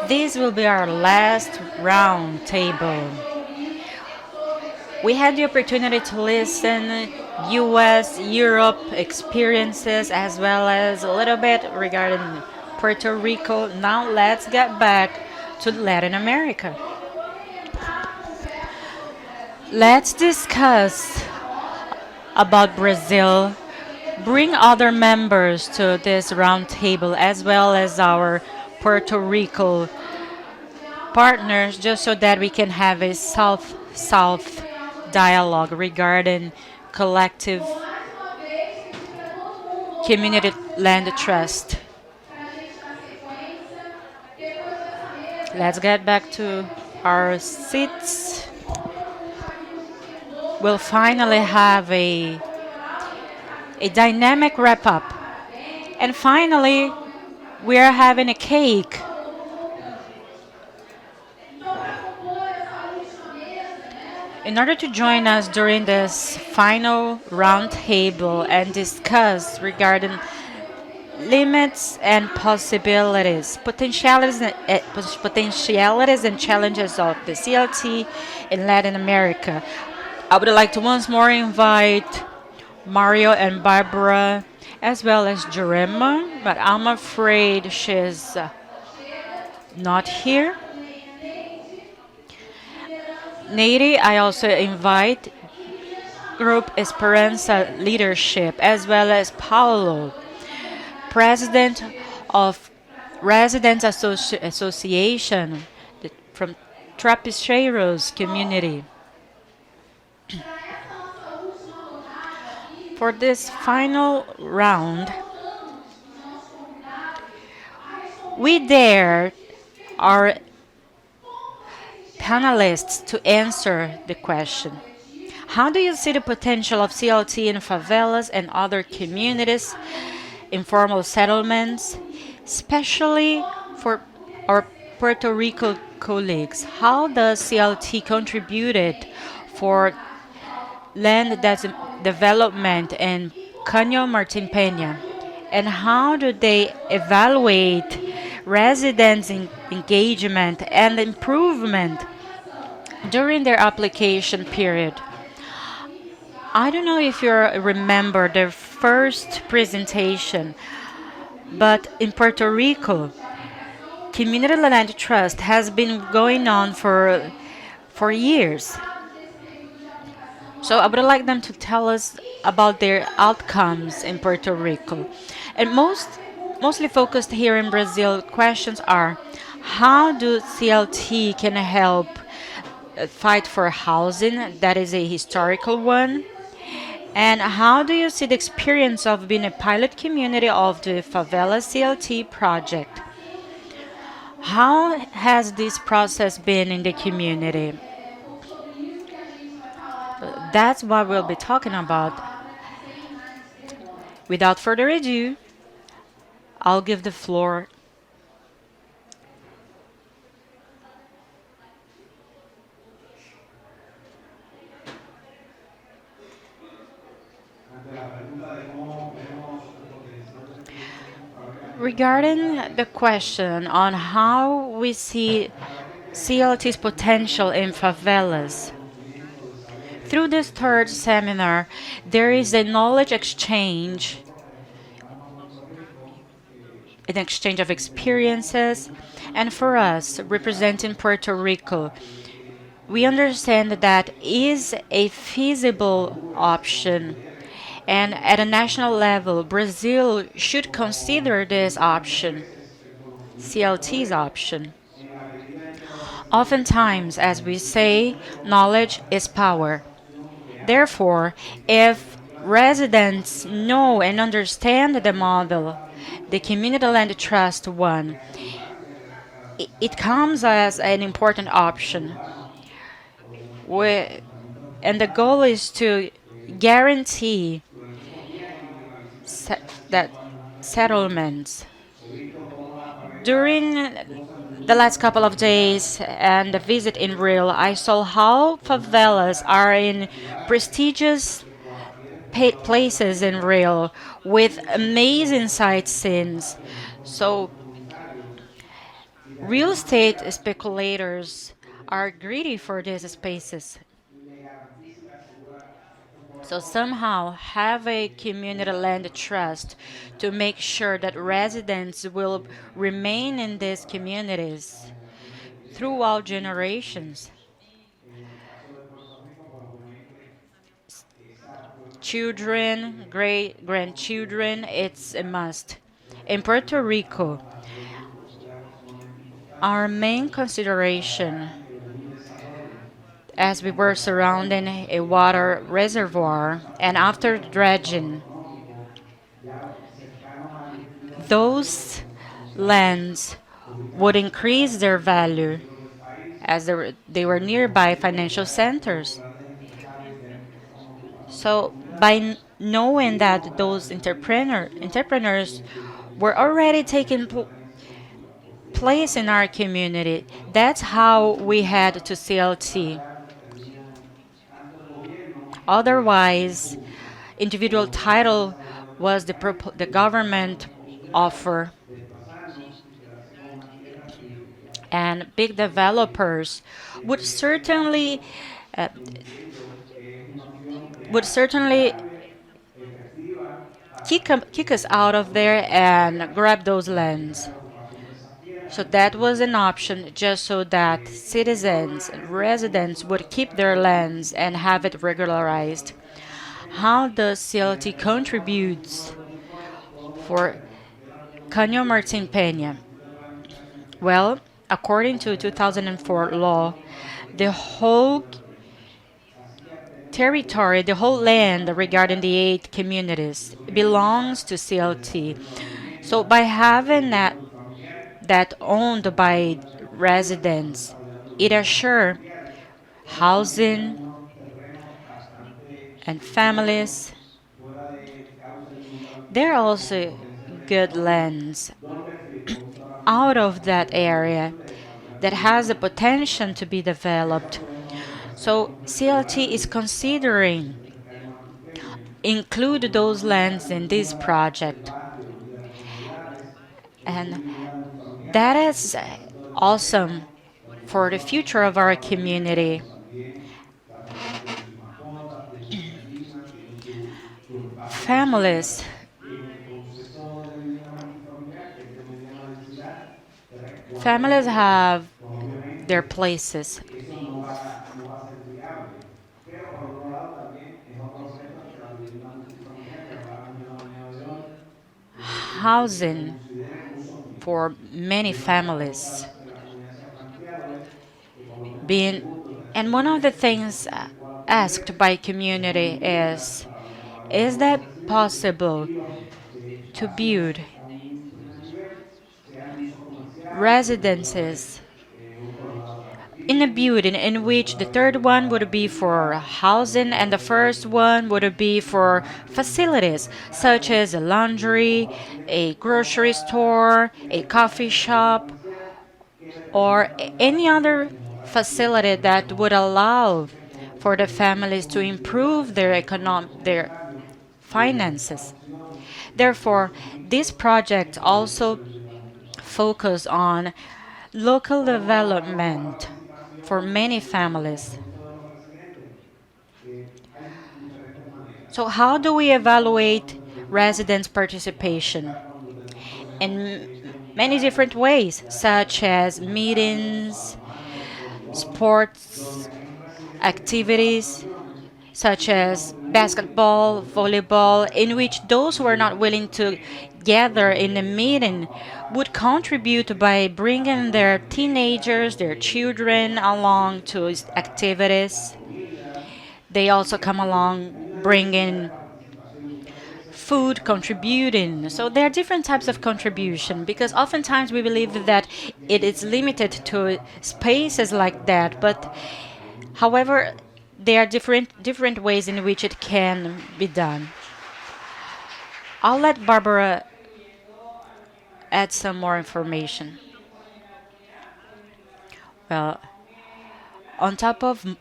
This will be our last round table. We had the opportunity to listen US, Europe experiences as well as a little bit regarding Puerto Rico. Now let's get back to Latin America. Let's discuss about Brazil. Bring other members to this round table as well as our Puerto Rico partners just so that we can have a South dialogue regarding collective community land trust. Let's get back to our seats. We'll finally have a dynamic wrap up. And finally, we are having a cake. In order to join us during this final roundtable and discuss regarding limits and possibilities, potentialities and challenges of the CLT in Latin America, I would like to once more invite Mario and Barbara as well as Jurema, but I'm afraid she's not here. Neri, I also invite Group Esperanza Leadership as well as Paulo, President of Residents Association from Trapiceiros community. For this final round, we dare our panelists to answer the question. How do you see the potential of CLT in favelas and other communities, informal settlements, especially for our Puerto Rico colleagues? How does CLT contributed for land development in Caño Martin Peña? And how do they evaluate residents' engagement and improvement during their application period? I don't know if you remember the first presentation, but in Puerto Rico, community land trust has been going on for years. So I would like them to tell us about their outcomes in Puerto Rico. And mostly focused here in Brazil, questions are how do CLT can help fight for housing? That is a historical one. And how do you see the experience of being a pilot community of the Favela-CLT project? How has this process been in the community? That's what we'll be talking about. Without further ado, I'll give the floor. Regarding the question on how we see CLT's potential in favelas, through this third seminar, there is a knowledge exchange, an exchange of experiences, and for us, representing Puerto Rico, we understand that is a feasible option. And at a national level, Brazil should consider this option, CLT's option. Oftentimes, as we say, knowledge is power. Therefore, if residents know and understand the model, the community land trust one, it comes as an important option. And the goal is to guarantee that settlements. During the last couple of days and the visit in Rio, I saw how favelas are in prestigious places in Rio with amazing sightseeing. So Real estate speculators are greedy for these spaces. So somehow have a community land trust to make sure that residents will remain in these communities throughout generations. Children, great grandchildren, it's a must. In Puerto Rico, our main consideration as we were surrounding a water reservoir and after dredging, those lands would increase their value as they were nearby financial centers. So by knowing that those entrepreneurs were already taking place in our community, that's how we had to CLT. Otherwise, individual title was the government offer, and big developers would certainly uh, would certainly kick us out of there and grab those lands. So that was an option just so that citizens and residents would keep their lands and have it regularized. How does CLT contributes for Caño Martin Peña? Well, according to 2004 law, the whole territory, the whole land regarding the 8 communities belongs to CLT. So by having that owned by residents, it assures housing and families. There are also good lands out of that area that has the potential to be developed. So CLT is considering include those lands in this project. And that is awesome for the future of our community. Families, families have their places. Housing for many families being, and one of the things asked by community is that possible to build residences in a building in which the third one would be for housing and the first one would be for facilities such as a laundry, a grocery store, a coffee shop, or any other facility that would allow for the families to improve their finances. Therefore, this project also focus on local development for many families. So how do we evaluate residents' participation? In many different ways, such as meetings, sports activities, such as basketball, volleyball, in which those who are not willing to gather in a meeting would contribute by bringing their teenagers, their children along to activities. They also come along bringing food contributing. So there are different types of contribution because oftentimes we believe that it is limited to spaces like that, but however, there are different ways in which it can be done. I'll let Barbara add some more information. Well, on top of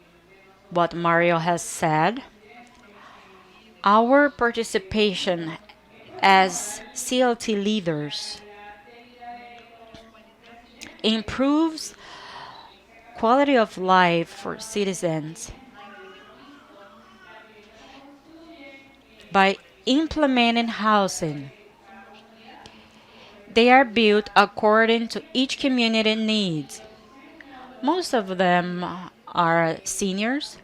what Mario has said, our participation as CLT leaders improves quality of life for citizens by implementing housing. They are built according to each community needs. Most of them are seniors.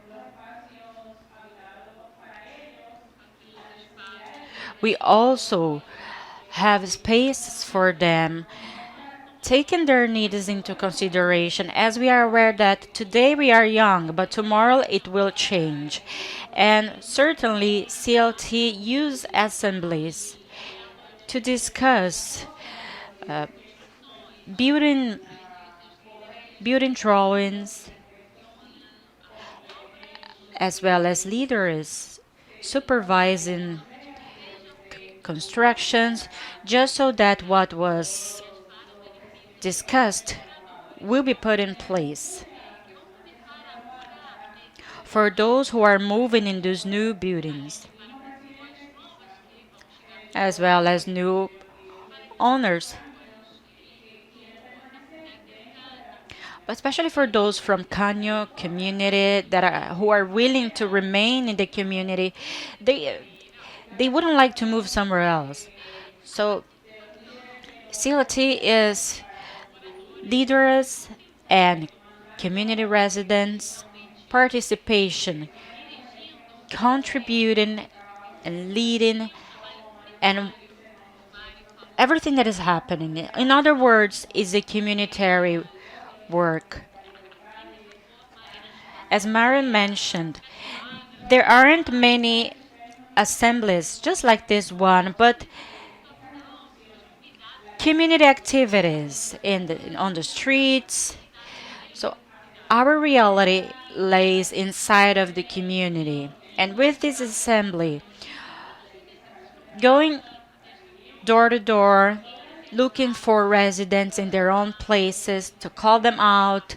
We also have spaces for them, taking their needs into consideration, as we are aware that today we are young, but tomorrow it will change. And certainly, CLT use assemblies to discuss uh, building building drawings, as well as leaders supervising constructions, just so that what was discussed will be put in place for those who are moving in those new buildings, as well as new owners, but especially for those from Canyo community that who are willing to remain in the community. They wouldn't like to move somewhere else. So CLT is leaders and community residents participation, contributing and leading and everything that is happening. In other words, is a communitary work. As Maren mentioned, there aren't many assemblies just like this one, but community activities on the streets. So our reality lays inside of the community. And with this assembly, going door to door, looking for residents in their own places to call them out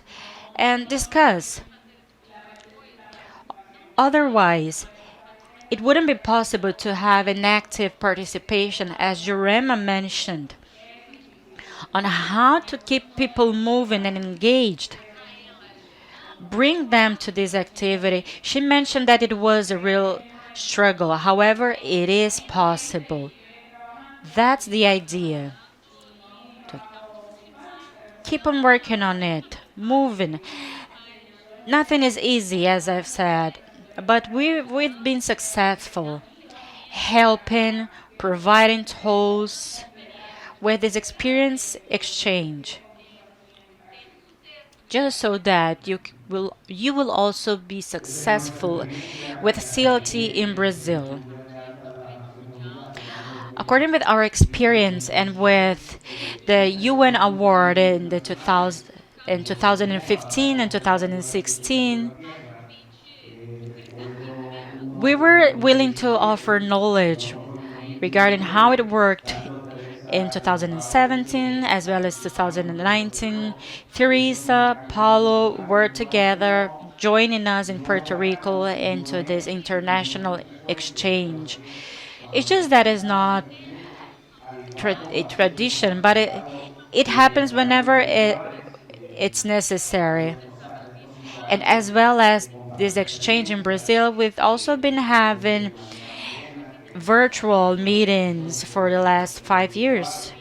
and discuss. Otherwise, it wouldn't be possible to have an active participation, as Jurema mentioned, on how to keep people moving and engaged. Bring them to this activity. She mentioned that it was a real struggle. However, it is possible. That's the idea. To keep on working on it, moving. Nothing is easy, as I've said, but we've been successful helping, providing tools with this experience exchange, just so that you will also be successful with CLT in Brazil. According with our experience and with the UN award in the 2000 in 2015 and 2016, we were willing to offer knowledge regarding how it worked in 2017 as well as 2019. Teresa, Paulo were together joining us in Puerto Rico into this international exchange. It's just that it's not a tradition, but it happens whenever it's necessary. And as well as this exchange in Brazil, we've also been having virtual meetings for the last 5 years.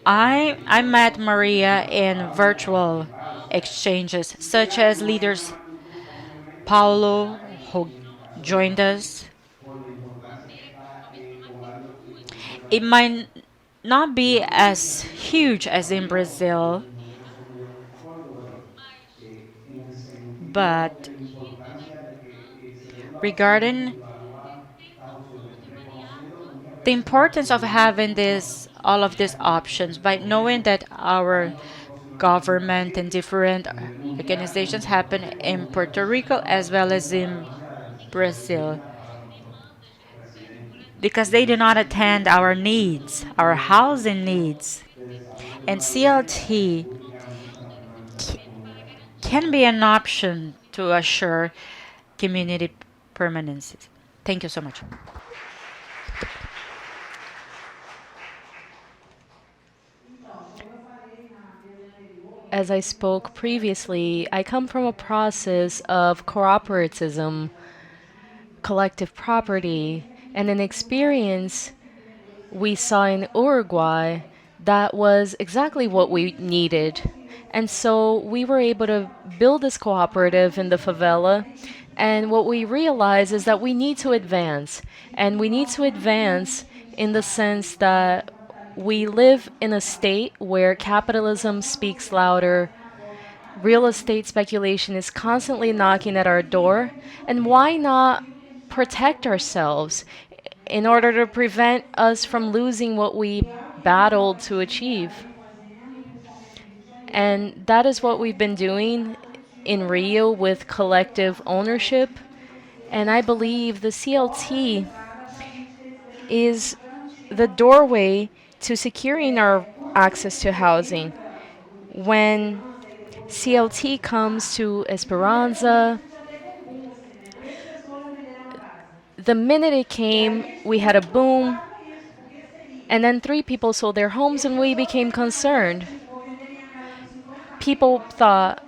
I met Maria in virtual exchanges, such as leaders Paulo, who joined us. It might not be as huge as in Brazil, but regarding the importance of having this all of these options by knowing that our government and different organizations happen in Puerto Rico as well as in Brazil because they do not attend our needs, our housing needs. And CLT can be an option to assure community permanency. Thank you so much. as I spoke previously, I come from a process of cooperatism, collective property, and an experience we saw in Uruguay that was exactly what we needed. And so we were able to build this cooperative in the favela. And what we realize is that we need to advance. And we need to advance in the sense that we live in a state where capitalism speaks louder, real estate speculation is constantly knocking at our door, and why not protect ourselves in order to prevent us from losing what we battled to achieve? And that is what we've been doing in Rio with collective ownership. And I believe the CLT is the doorway to securing our access to housing. When CLT comes to Esperanza, the minute it came, we had a boom, and then three people sold their homes, and we became concerned. People thought,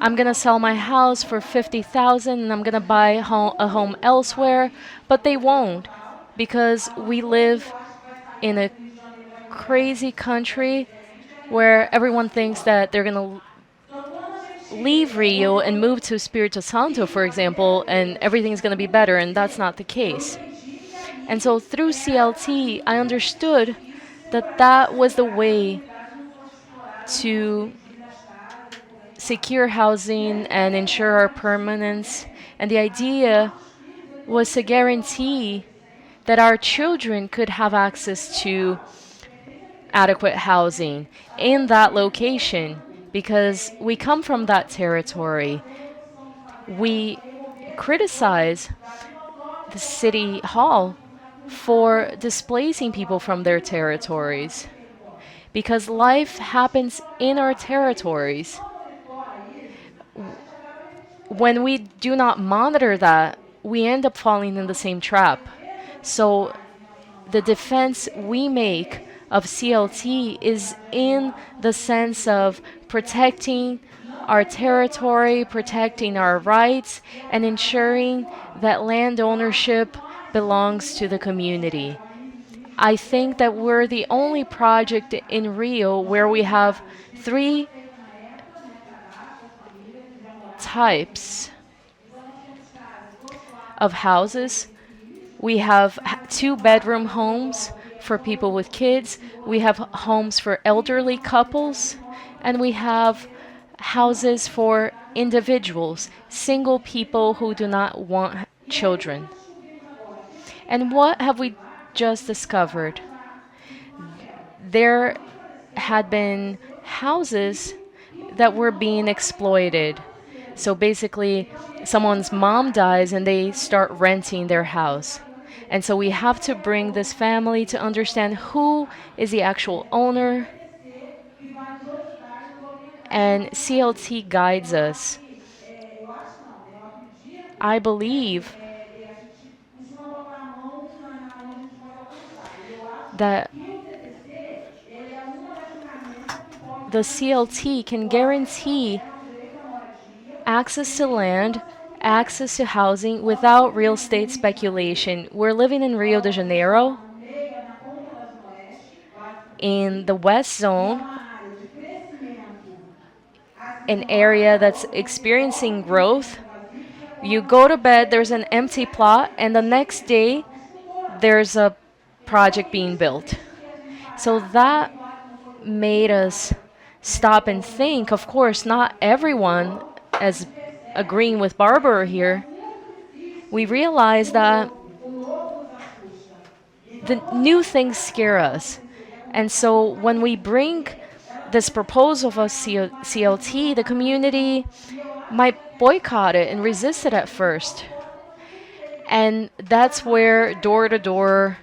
I'm gonna sell my house for 50,000 and I'm gonna buy a home elsewhere, but they won't because we live in a crazy country where everyone thinks that they're gonna leave Rio and move to Espírito Santo, for example, and everything's gonna be better, and that's not the case. And so through CLT, I understood that that was the way to secure housing and ensure our permanence. And the idea was to guarantee that our children could have access to adequate housing in that location because we come from that territory. We criticize the city hall for displacing people from their territories because life happens in our territories. When we do not monitor that, we end up falling in the same trap. So the defense we make of CLT is in the sense of protecting our territory, protecting our rights, and ensuring that land ownership belongs to the community. I think that we're the only project in Rio where we have three types of houses. We have two-bedroom homes for people with kids, we have homes for elderly couples, and we have houses for individuals, single people who do not want children. And what have we just discovered? There had been houses that were being exploited. So basically, someone's mom dies and they start renting their house. And so we have to bring this family to understand who is the actual owner. And CLT guides us. I believe that the CLT can guarantee access to land, access to housing without real estate speculation. We're living in Rio de Janeiro, in the West Zone, an area that's experiencing growth. You go to bed, there's an empty plot, and the next day, there's a project being built. So that made us stop and think. Of course, not everyone, as agreeing with Barbara here, we realize that the new things scare us. And so when we bring this proposal of CLT, the community might boycott it and resist it at first. And that's where door to door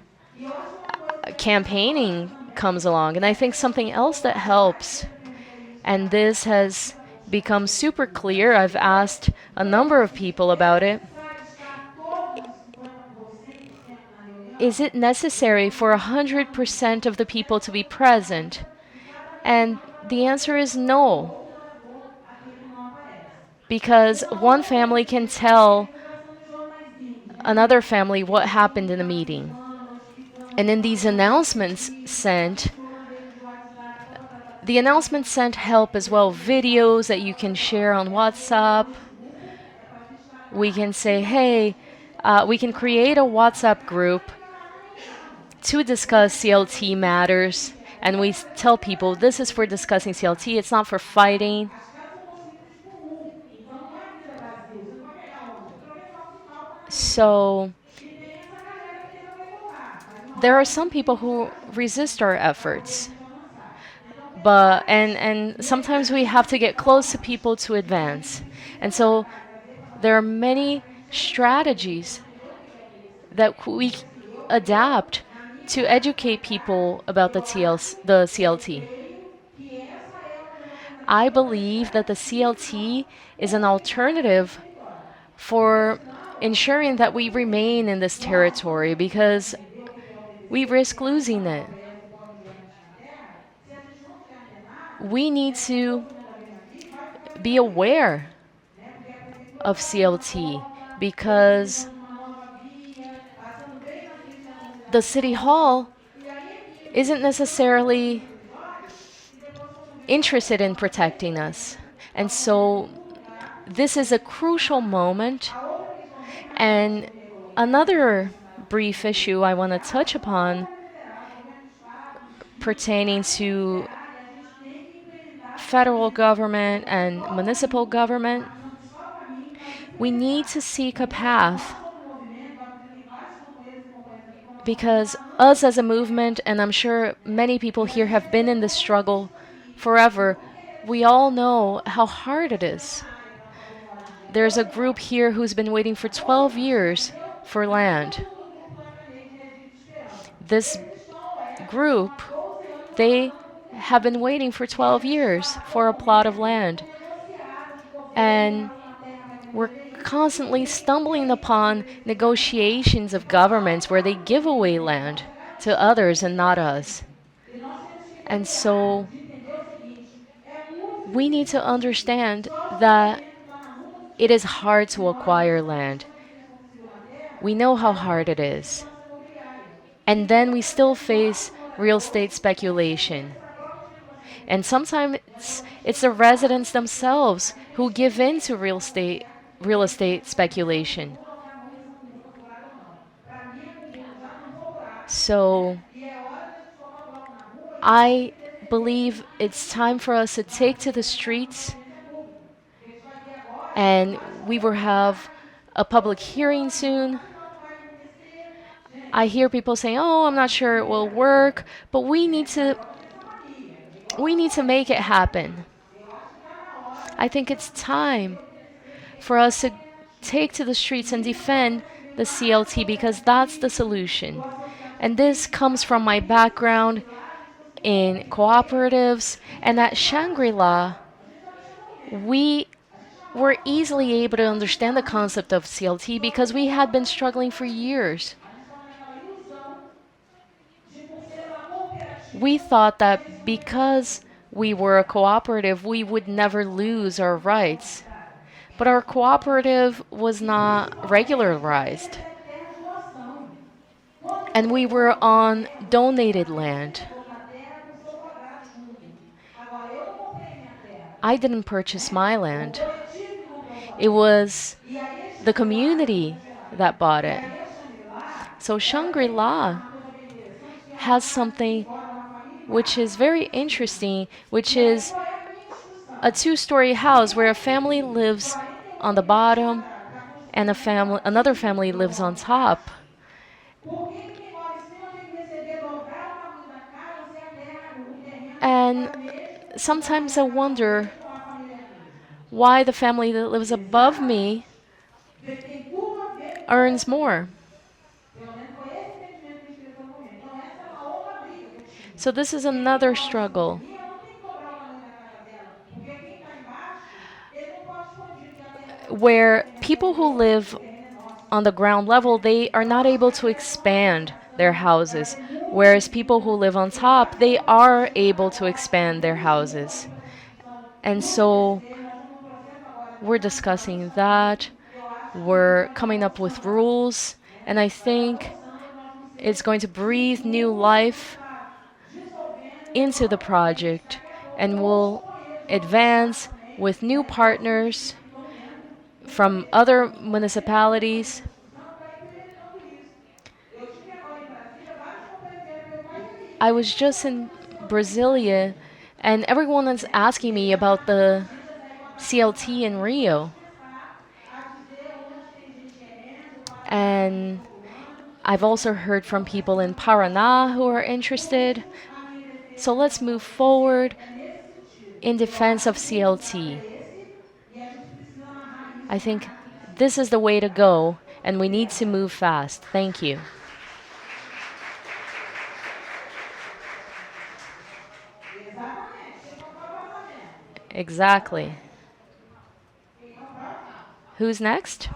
campaigning comes along. And I think something else that helps, and this has become super clear, I've asked a number of people about it. Is it necessary for 100% of the people to be present? And The answer is no, because one family can tell another family what happened in the meeting. And in these announcements sent, the announcements sent help as well, videos that you can share on WhatsApp. We can say, hey, we can create a WhatsApp group to discuss CLT matters. And we tell people this is for discussing CLT, it's not for fighting. So there are some people who resist our efforts. But and sometimes we have to get close to people to advance. And so there are many strategies that we adapt to educate people about the CLT. I believe that the CLT is an alternative for ensuring that we remain in this territory because we risk losing it. We need to be aware of CLT because the city hall isn't necessarily interested in protecting us. And so this is a crucial moment. And another brief issue I want to touch upon pertaining to federal government and municipal government, we need to seek a path because us as a movement, and I'm sure many people here have been in this struggle forever, we all know how hard it is. There's a group here who's been waiting for 12 years for land. This group, they have been waiting for 12 years for a plot of land. And we're constantly stumbling upon negotiations of governments where they give away land to others and not us. And so we need to understand that it is hard to acquire land. We know how hard it is. And then we still face real estate speculation. And sometimes it's the residents themselves who give in to real estate speculation. So I believe it's time for us to take to the streets, and we will have a public hearing soon. I hear people saying, "Oh, I'm not sure it will work," but we need to make it happen. I think it's time for us to take to the streets and defend the CLT because that's the solution. And this comes from my background in cooperatives, and at Shangri-La, we were easily able to understand the concept of CLT because we had been struggling for years. We thought that because we were a cooperative, we would never lose our rights. But our cooperative was not regularized. And we were on donated land. I didn't purchase my land. It was the community that bought it. So Shangri-La has something which is very interesting, which is a two-story house where a family lives on the bottom and another family lives on top. And sometimes I wonder why the family that lives above me earns more. So this is another struggle. Where people who live on the ground level, they are not able to expand their houses. Whereas people who live on top, they are able to expand their houses. And so we're discussing that. We're coming up with rules. And I think it's going to breathe new life into the project and will advance with new partners from other municipalities. I was just in Brasilia, and everyone is asking me about the CLT in Rio. And I've also heard from people in Paraná who are interested. So let's move forward in defense of CLT. I think this is the way to go, and we need to move fast. Thank you. Exactly. Who's next?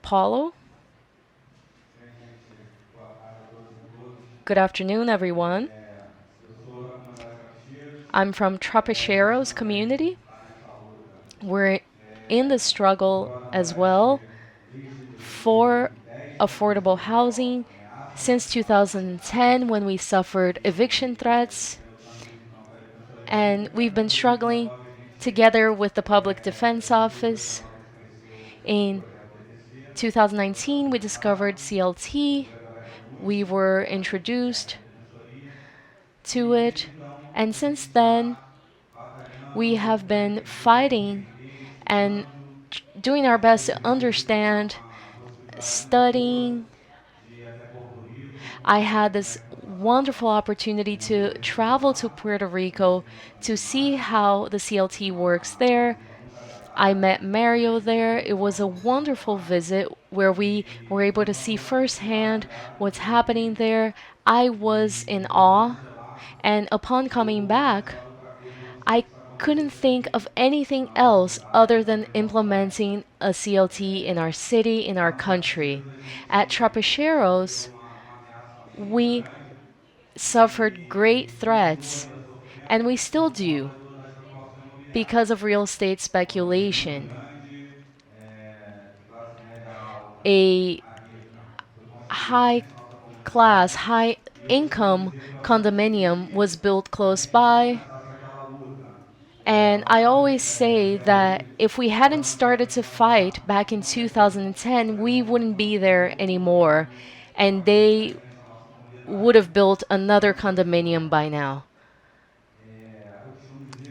Paulo? Good afternoon, everyone. I'm from Trapaceros community. We're in the struggle as well for affordable housing since 2010 when we suffered eviction threats. And we've been struggling together with the Public Defense Office. In 2019, we discovered CLT. We were introduced to it. And since then, we have been fighting and doing our best to understand, studying. I had this wonderful opportunity to travel to Puerto Rico to see how the CLT works there. I met Mario there. It was a wonderful visit where we were able to see firsthand what's happening there. I was in awe, and upon coming back, I couldn't think of anything else other than implementing a CLT in our city, in our country. At Trapaceros, we suffered great threats, and we still do, because of real estate speculation. A high class, high income condominium was built close by. And I always say that if we hadn't started to fight back in 2010, we wouldn't be there anymore. And they would have built another condominium by now.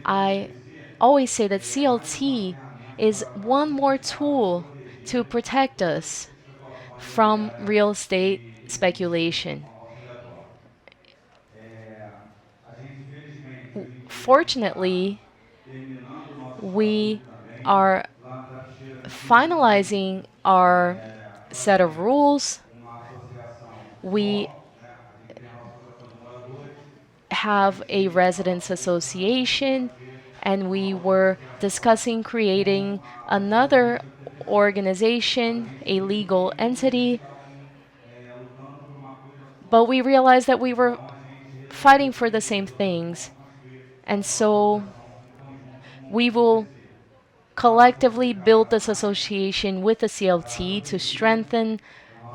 I always say that CLT is one more tool to protect us from real estate speculation. Fortunately, we are finalizing our set of rules. We have a residents association, and we were discussing creating another organization, a legal entity. But we realized that we were fighting for the same things. And so we will collectively build this association with the CLT to strengthen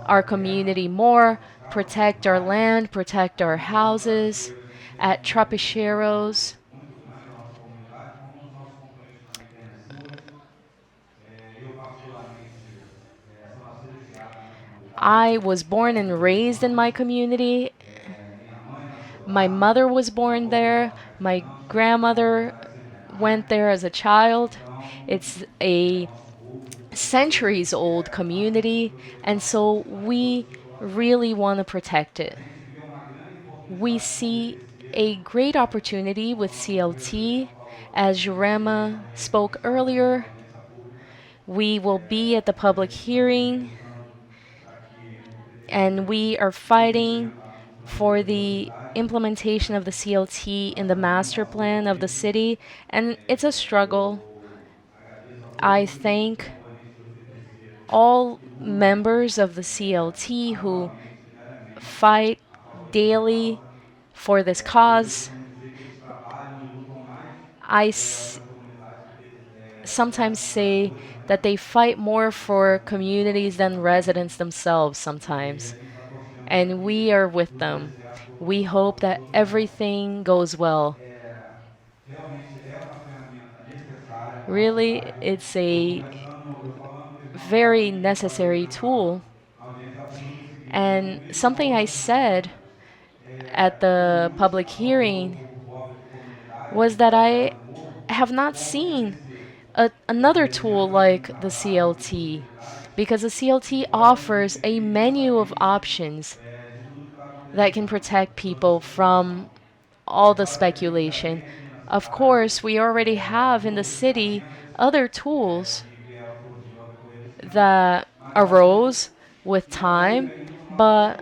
our community more, protect our land, protect our houses. At Trapaceros, I was born and raised in my community. My mother was born there. My grandmother went there as a child. It's a centuries old community, and so we really want to protect it. We see a great opportunity with CLT. As Jurema spoke earlier, we will be at the public hearing, and we are fighting for the implementation of the CLT in the master plan of the city, and it's a struggle. I thank all members of the CLT who fight daily for this cause. I sometimes say that they fight more for communities than residents themselves sometimes. And we are with them. We hope that everything goes well. Really, it's a very necessary tool. And something I said at the public hearing was that I have not seen another tool like the CLT, because the CLT offers a menu of options that can protect people from all the speculation. Of course, we already have in the city other tools that arose with time, but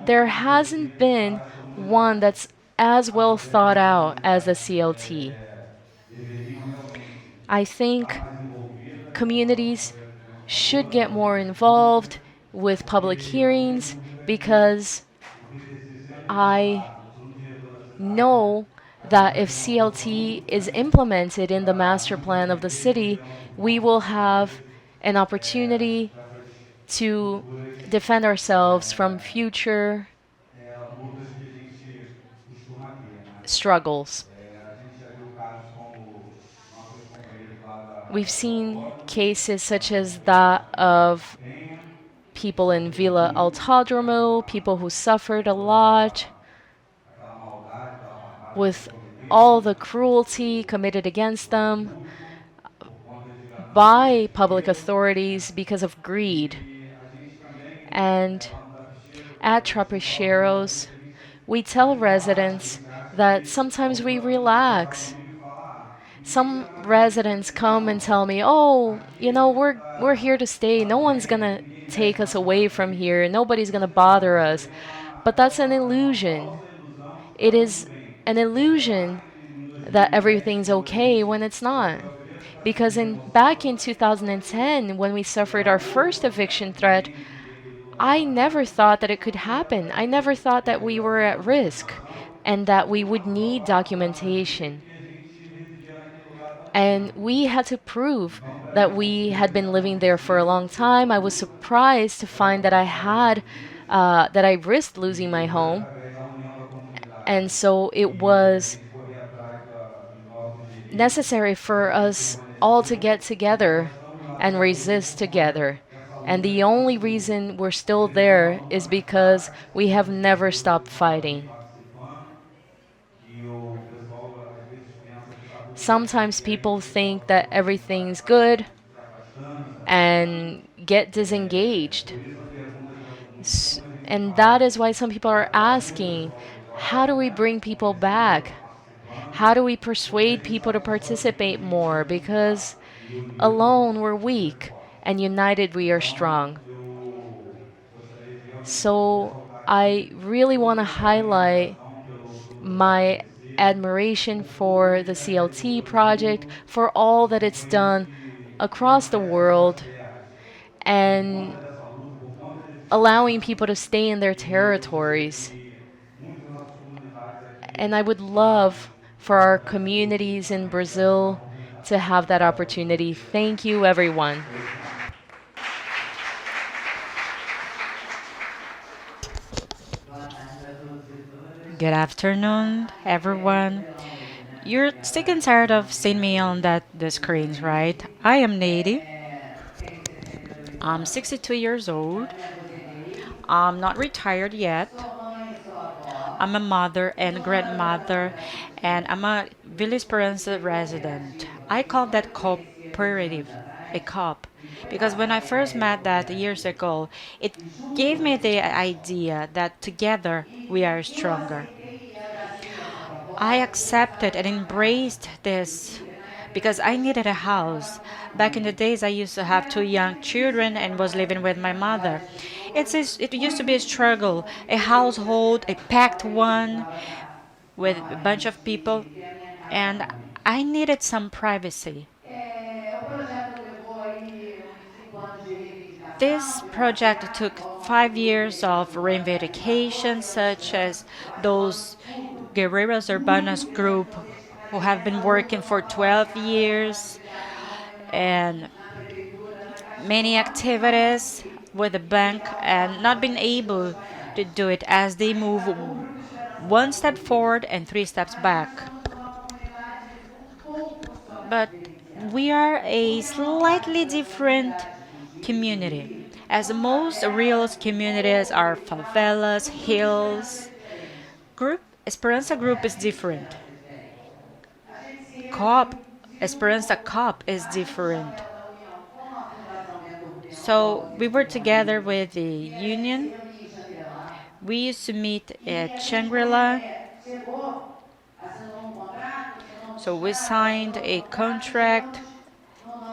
there hasn't been one that's as well thought out as the CLT. I think communities should get more involved with public hearings because I know that if CLT is implemented in the master plan of the city, we will have an opportunity to defend ourselves from future struggles. We've seen cases such as that of people in Villa Autódromo, people who suffered a lot with all the cruelty committed against them by public authorities because of greed. And at Trapicheros, we tell residents that sometimes we relax. Some residents come and tell me, "Oh, we're here to stay. No one's going to take us away from here. Nobody's going to bother us." But that's an illusion. It is an illusion that everything's okay when it's not. Because back in 2010, when we suffered our first eviction threat, I never thought that it could happen. I never thought that we were at risk and that we would need documentation. And we had to prove that we had been living there for a long time. I was surprised to find that that I risked losing my home. And so it was necessary for us all to get together and resist together. And the only reason we're still there is because we have never stopped fighting. Sometimes people think that everything's good and get disengaged. And that is why some people are asking, how do we bring people back? How do we persuade people to participate more? Because alone we're weak, and united we are strong. So I really want to highlight my admiration for the CLT project, for all that it's done across the world, and allowing people to stay in their territories. And I would love for our communities in Brazil to have that opportunity. Thank you, everyone. Good afternoon, everyone. You're sick and tired of seeing me on the screens, right? I am Nady. I'm 62 years old. I'm not retired yet. I'm a mother and grandmother, and I'm a Villa Esperanza resident. I call that cooperative a COP because when I first met that years ago, it gave me the idea that together we are stronger. I accepted and embraced this because I needed a house. Back in the days, I used to have two young children and was living with my mother. It used to be a struggle, a household, a packed one with a bunch of people, and I needed some privacy. This project took 5 years of reivindication, such as those Guerreros Urbanas group who have been working for 12 years, and many activities with the bank and not been able to do it as they move one step forward and three steps back. But we are a slightly different community, as most real communities are favelas, hills. Group Esperanza Group is different. COP Esperanza COP is different. So we were together with the union. We used to meet at Shangri-La. So we signed a contract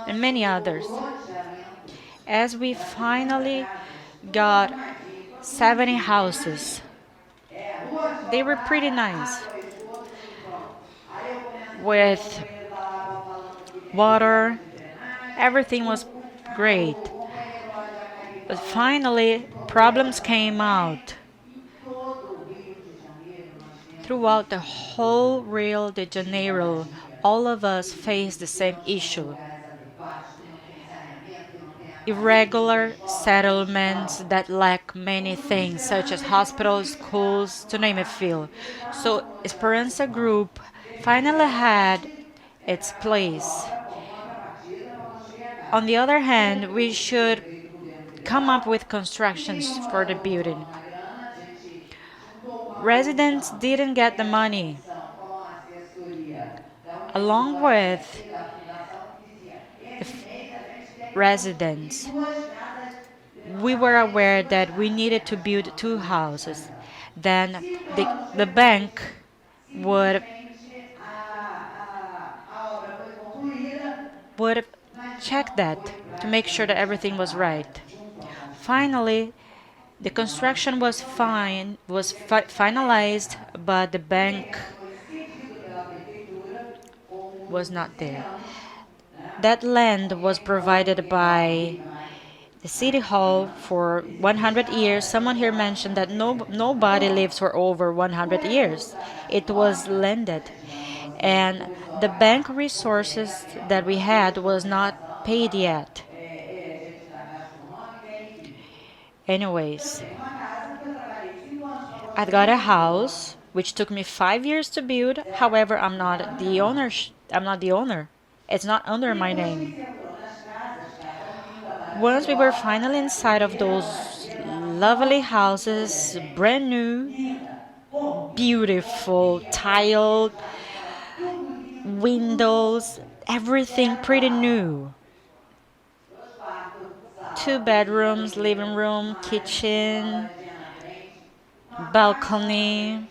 and many others. As we finally got 70 houses, they were pretty nice with water. Everything was great. But finally, problems came out. Throughout the whole Rio de Janeiro, all of us face the same issue. Irregular settlements that lack many things, such as hospitals, schools, to name a few. So Esperanza Group finally had its place. On the other hand, we should come up with constructions for the building. Residents didn't get the money. Along with residents, we were aware that we needed to build two houses. Then the bank would would check that to make sure that everything was right. Finally, the construction was finalized, but the bank was not there. That land was provided by the city hall for 100 years. Someone here mentioned that nobody lives for over 100 years. It was lended, and the bank resources that we had was not paid yet. Anyways, I got a house which took me 5 years to build. However, I'm not the owner. I'm not the owner. It's not under my name. Once we were finally inside of those lovely houses, brand new, beautiful, tiled windows, everything pretty new. Two bedrooms, living room, kitchen, balcony.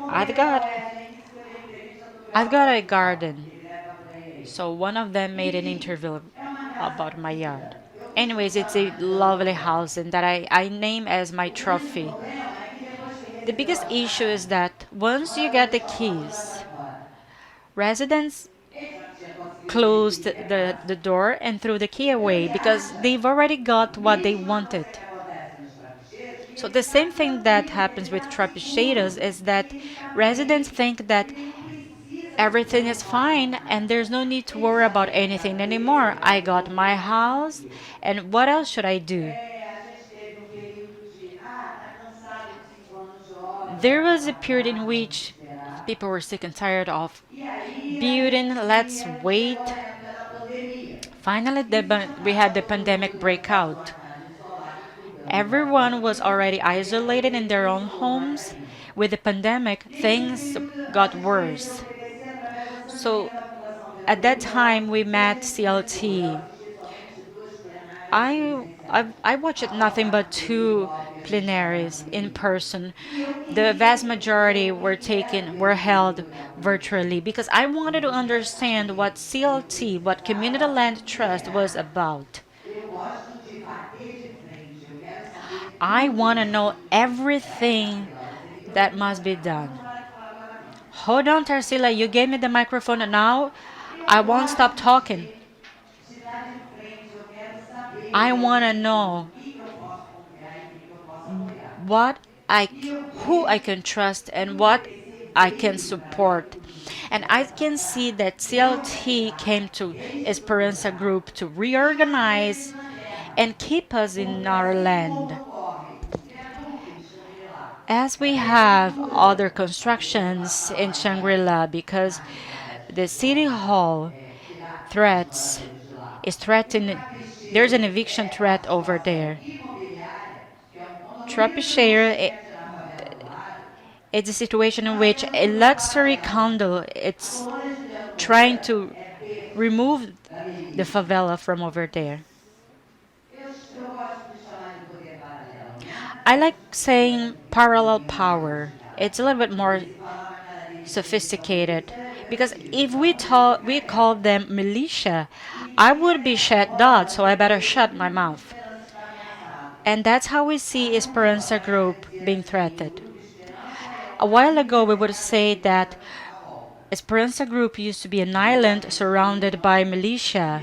I've got I've got a garden. So one of them made an interview about my yard. Anyways, it's a lovely house and that I name as my trophy. The biggest issue is that once you get the keys, residents closed the door and threw the key away because they've already got what they wanted. So the same thing that happens with trapicheiros is that residents think that everything is fine and there's no need to worry about anything anymore. I got my house, and what else should I do? There was a period in which people were sick and tired of building, let's wait. Finally, we had the pandemic breakout. Everyone was already isolated in their own homes. With the pandemic, things got worse. So at that time, we met CLT. I watched nothing but two plenaries in person. The vast majority were held virtually because I wanted to understand what CLT, what Community Land Trust was about. I want to know everything that must be done. Hold on, Tarsila, you gave me the microphone and now I won't stop talking. I want to know what I who I can trust and what I can support. And I can see that CLT came to Esperanza Group to reorganize and keep us in our land. As we have other constructions in Shangri-La because the city hall threats is threatened, there's an eviction threat over there. Trapecheira, it's a situation in which a luxury condo it's trying to remove the favela from over there. I like saying parallel power. It's a little bit more sophisticated because if we call them militia, I would be shut down, so I better shut my mouth. And that's how we see Esperanza Group being threatened. A while ago, we would say that Esperanza Group used to be an island surrounded by militia,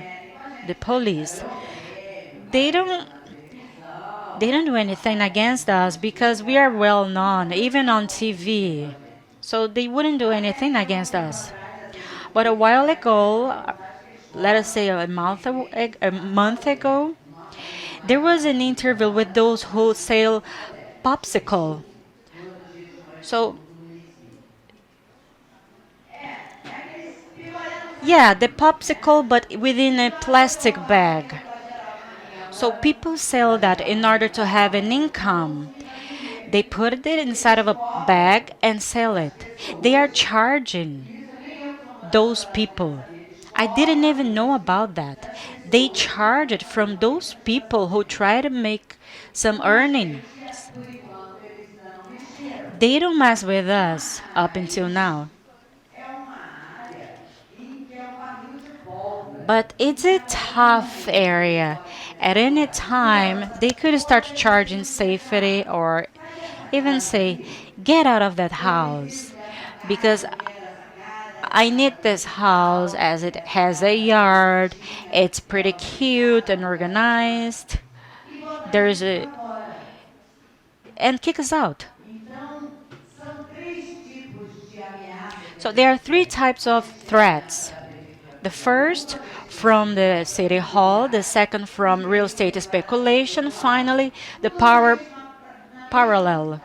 the police. They don't they don't do anything against us because we are well known, even on TV. So they wouldn't do anything against us. But a while ago, let us say a month ago, there was an interview with those who sell popsicle. So yeah, the popsicle, but within a plastic bag. So people sell that in order to have an income. They put it inside of a bag and sell it. They are charging those people. I didn't even know about that. They charge it from those people who try to make some earnings. They don't mess with us up until now. But it's a tough area. At any time, they could start charging safety or even say, get out of that house. Because I need this house as it has a yard, it's pretty cute and organized. There's a. And kick us out. So there are three types of threats. The first from the city hall, the second from real estate speculation, finally the power parallel.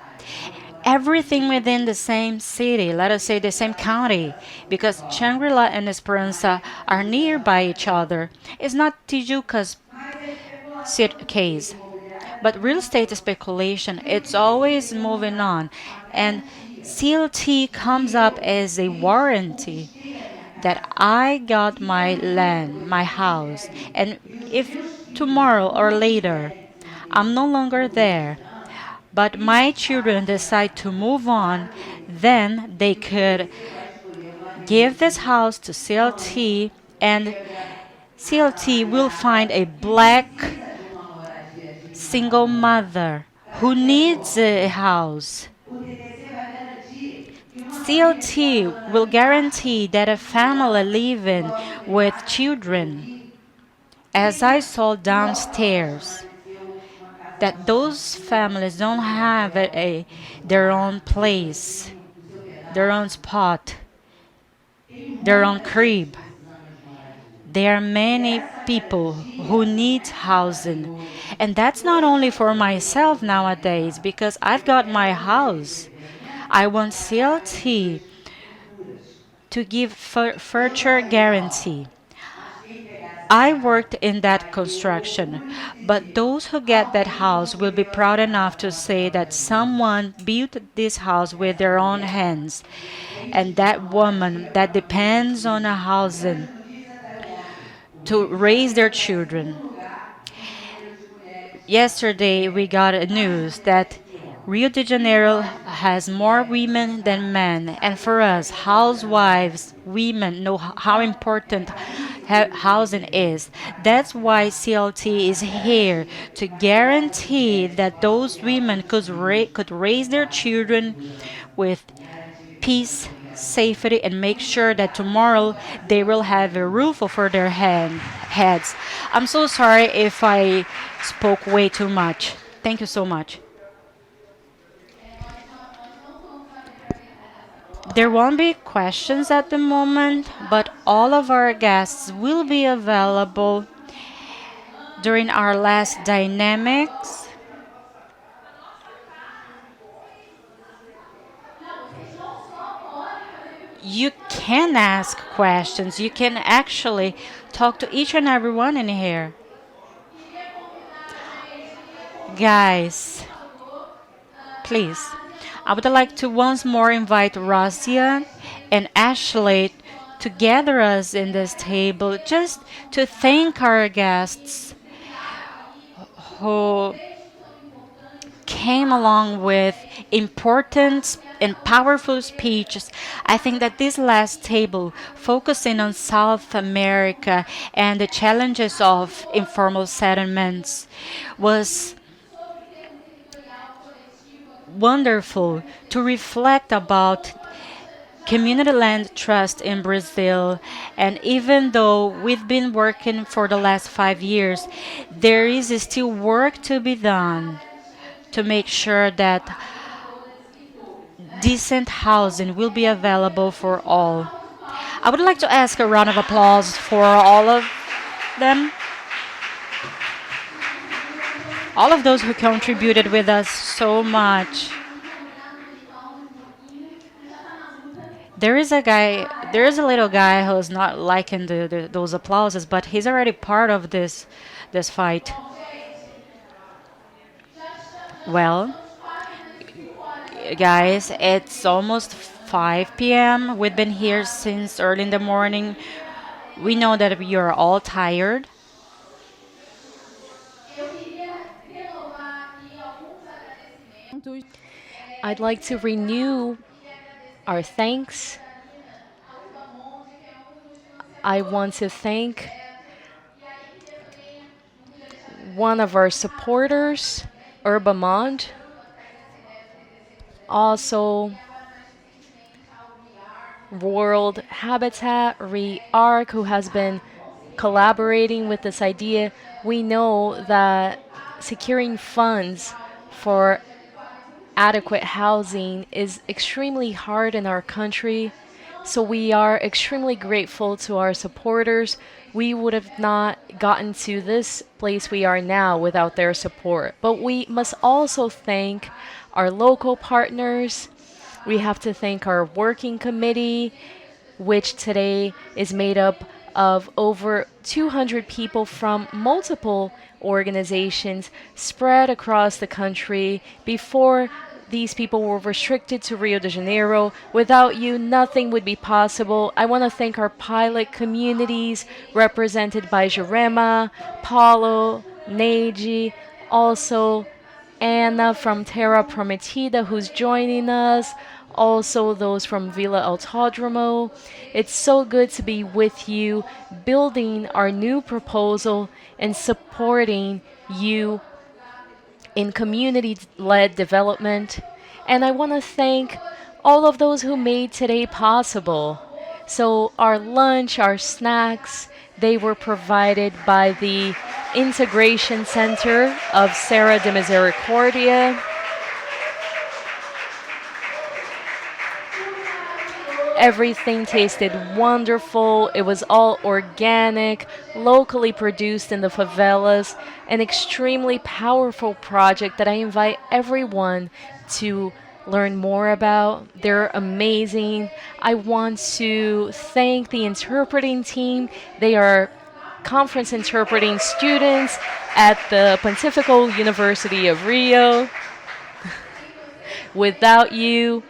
Everything within the same city, let us say the same county, because Shangri-La and Esperanza are nearby each other. It's not Tijuca's case, but real estate speculation, it's always moving on. And CLT comes up as a warranty that I got my land, my house, and if tomorrow or later I'm no longer there, but my children decide to move on, then they could give this house to CLT and CLT will find a black single mother who needs a house. CLT will guarantee that a family living with children, as I saw downstairs, that those families don't have their own place, their own spot, their own crib. There are many people who need housing. And that's not only for myself nowadays, because I've got my house. I want CLT to give further guarantee. I worked in that construction, but those who get that house will be proud enough to say that someone built this house with their own hands. And that woman that depends on a housing to raise their children. Yesterday, we got a news that Rio de Janeiro has more women than men, and for us, housewives, women know how important housing is. That's why CLT is here to guarantee that those women could raise their children with peace, safety, and make sure that tomorrow they will have a roof over their heads. I'm so sorry if I spoke way too much. Thank you so much. There won't be questions at the moment, but all of our guests will be available during our last dynamics. You can ask questions. You can actually talk to each and everyone in here. Guys, please, I would like to once more invite Razia and Ashley to gather us in this table just to thank our guests who came along with important and powerful speeches. I think that this last table, focusing on South America and the challenges of informal settlements, was wonderful to reflect about community land trust in Brazil. And even though we've been working for the last 5 years, there is still work to be done to make sure that decent housing will be available for all. I would like to ask a round of applause for all of them, all of those who contributed with us so much. There is a little guy who's not liking those applauses, but he's already part of this fight. Well, guys, it's almost 5 p.m. We've been here since early in the morning. We know that you're all tired. I'd like to renew our thanks. I want to thank one of our supporters, Urbamond, also World Habitat, REARC, who has been collaborating with this idea. We know that securing funds for adequate housing is extremely hard in our country. So we are extremely grateful to our supporters. We would have not gotten to this place we are now without their support. But we must also thank our local partners. We have to thank our working committee, which today is made up of over 200 people from multiple organizations spread across the country. Before, these people were restricted to Rio de Janeiro. Without you, nothing would be possible. I want to thank our pilot communities represented by Jurema, Paulo, Neji, also Anna from Terra Prometida, who's joining us, also those from Villa Autódromo. It's so good to be with you, building our new proposal and supporting you in community-led development. And I want to thank all of those who made today possible. So our lunch, our snacks, they were provided by the Integration Center of Serra de Misericordia. Everything tasted wonderful. It was all organic, locally produced in the favelas. An extremely powerful project that I invite everyone to learn more about. They're amazing. I want to thank the interpreting team. They are conference interpreting students at the Pontifical University of Rio. Without you,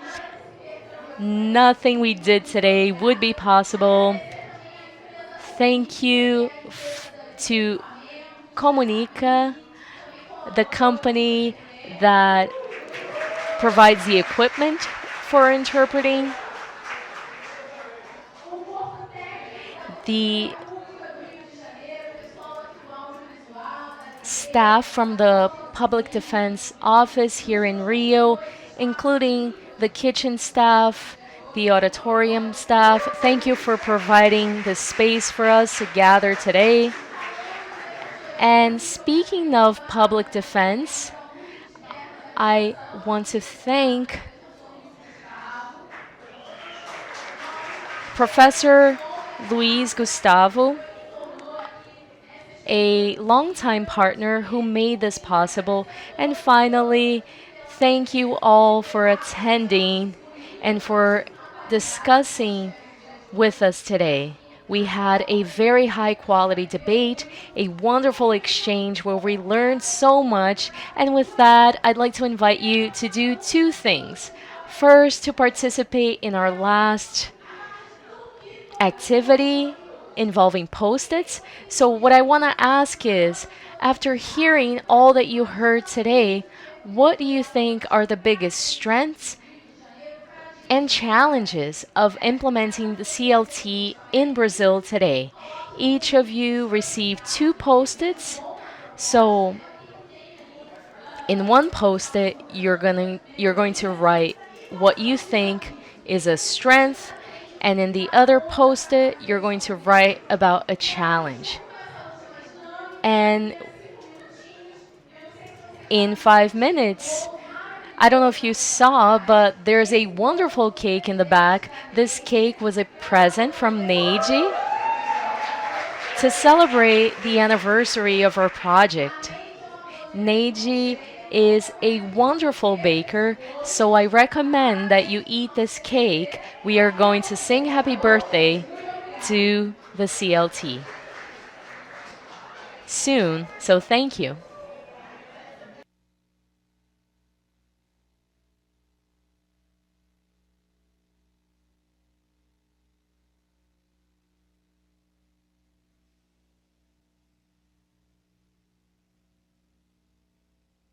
nothing we did today would be possible. Thank you to Comunica, the company that provides the equipment for interpreting. The staff from the Public Defense Office here in Rio, including the kitchen staff, the auditorium staff. Thank you for providing this space for us to gather today. And speaking of public defense, I want to thank Professor Luis Gustavo, a longtime partner who made this possible. And finally, thank you all for attending and for discussing with us today. We had a very high quality debate, a wonderful exchange where we learned so much. And with that, I'd like to invite you to do two things. First, to participate in our last activity involving post-its. So what I want to ask is, after hearing all that you heard today, what do you think are the biggest strengths and challenges of implementing the CLT in Brazil today? Each of you received two post-its. So in one post-it, you're going to write what you think is a strength, and in the other post-it, you're going to write about a challenge. And in 5 minutes, I don't know if you saw, but there's a wonderful cake in the back. This cake was a present from Neiji to celebrate the anniversary of our project. Neiji is a wonderful baker, so I recommend that you eat this cake. We are going to sing happy birthday to the CLT soon, so thank you.